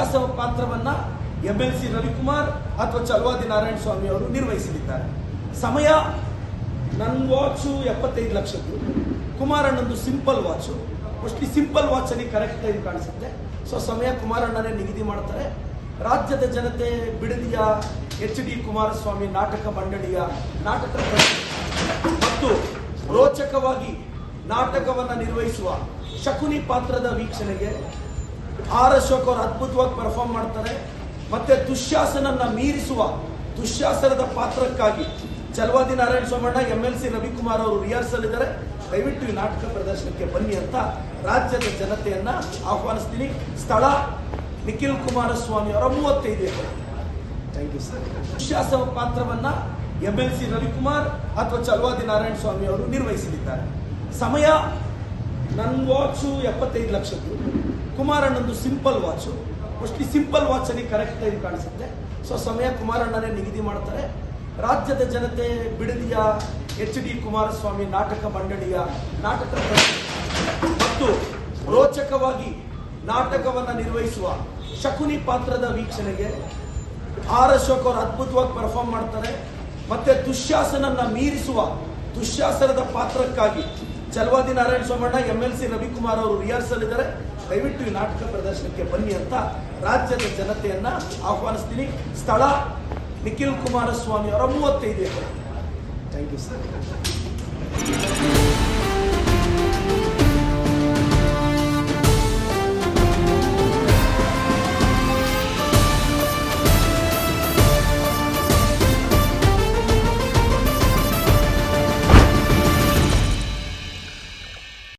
ದುಶ್ಯಾಸನ ಪಾತ್ರವನ್ನ MLC ರವಿಕುಮಾರ್ ಅಥವಾ ಚಲವಾದಿ ನಾರಾಯಣ ಸ್ವಾಮಿ ಅವರು ನಿರ್ವಹಿಸಲಿದ್ದಾರೆ. ಸಮಯ ನನ್ನ ವಾಚು 75 ಲಕ್ಷದ್ದು, ಕುಮಾರಣ್ಣಂದು simple watch. Mostly simple watch ಅಲ್ಲಿ ಕರೆಕ್ಟ್ ಆಗಿ ಕಾಣಿಸುತ್ತೆ. ಸೊ ಸಮಯ ಕುಮಾರಣ್ಣನೇ ನಿಗದಿ ಮಾಡ್ತಾರೆ. ರಾಜ್ಯದ ಜನತೆ ಬಿಡದಿಯ HD ಕುಮಾರಸ್ವಾಮಿ ನಾಟಕ ಮಂಡಳಿಯ ನಾಟಕ ಮತ್ತು ರೋಚಕವಾಗಿ ನಾಟಕವನ್ನು ನಿರ್ವಹಿಸುವ ಶಕುನಿ ಪಾತ್ರದ ವೀಕ್ಷಣೆಗೆ R ಅಶೋಕ್ ಅವರು ಅದ್ಭುತವಾಗಿ ಪರ್ಫಾರ್ಮ್ ಮಾಡ್ತಾರೆ. ಮತ್ತೆ ದುಶ್ಯಾಸನನ್ನ ಮೀರಿಸುವ ದುಶ್ಯಾಸನದ ಪಾತ್ರಕ್ಕಾಗಿ ಚಲವಾದಿ ನಾರಾಯಣ ಸ್ವಾಮಣ್ಣ MLC ರವಿಕುಮಾರ್ ಅವರು ರಿಹರ್ಸಲ್ ಇದ್ದಾರೆ. ದಯವಿಟ್ಟು ಈ ನಾಟಕ ಪ್ರದರ್ಶನಕ್ಕೆ ಬನ್ನಿ ಅಂತ ರಾಜ್ಯದ ಜನತೆಯನ್ನ ಆಹ್ವಾನಿಸ್ತೀನಿ. ಸ್ಥಳ ನಿಖಿಲ್ ಕುಮಾರಸ್ವಾಮಿ ಅವರ 35 acre. Thank you sir. Dushasana ಪಾತ್ರವನ್ನ MLC ರವಿಕುಮಾರ್ ಅಥವಾ ಚಲವಾದಿ ನಾರಾಯಣ ಸ್ವಾಮಿ ಅವರು ನಿರ್ವಹಿಸಲಿದ್ದಾರೆ. ಸಮಯ ನನ್ನ ವಾಚು 75 ಲಕ್ಷದ್ದು, ಕುಮಾರಣ್ಣಂದು simple watch. Mostly simple watch ಅಲ್ಲಿ ಕರೆಕ್ಟ್ ಆಗಿ ಕಾಣಿಸುತ್ತೆ. ಸೊ ಸಮಯ ಕುಮಾರಣ್ಣನೇ ನಿಗದಿ ಮಾಡ್ತಾರೆ. ರಾಜ್ಯದ ಜನತೆ ಬಿಡದಿಯ HD ಕುಮಾರಸ್ವಾಮಿ ನಾಟಕ ಮಂಡಳಿಯ ನಾಟಕ ಮತ್ತು ರೋಚಕವಾಗಿ ನಾಟಕವನ್ನು ನಿರ್ವಹಿಸುವ ಶಕುನಿ ಪಾತ್ರದ ವೀಕ್ಷಣೆಗೆ R ಅಶೋಕ್ ಅವರು ಅದ್ಭುತವಾಗಿ ಪರ್ಫಾರ್ಮ್ ಮಾಡ್ತಾರೆ. ಮತ್ತೆ ದುಶ್ಯಾಸನನ್ನ ಮೀರಿಸುವ ದುಶ್ಯಾಸನದ ಪಾತ್ರಕ್ಕಾಗಿ ಚಲವಾದಿ ನಾರಾಯಣ ಸ್ವಾಮಣ್ಣ MLC ರವಿಕುಮಾರ್ ಅವರು ರಿಹರ್ಸಲ್ ಇದ್ದಾರೆ. ದಯವಿಟ್ಟು ಈ ನಾಟಕ ಪ್ರದರ್ಶನಕ್ಕೆ ಬನ್ನಿ ಅಂತ ರಾಜ್ಯದ ಜನತೆಯನ್ನ ಆಹ್ವಾನಿಸ್ತೀನಿ. ಸ್ಥಳ ನಿಖಿಲ್ ಕುಮಾರಸ್ವಾಮಿ ಅವರ 35 ಎಕರೆ. Thank you sir.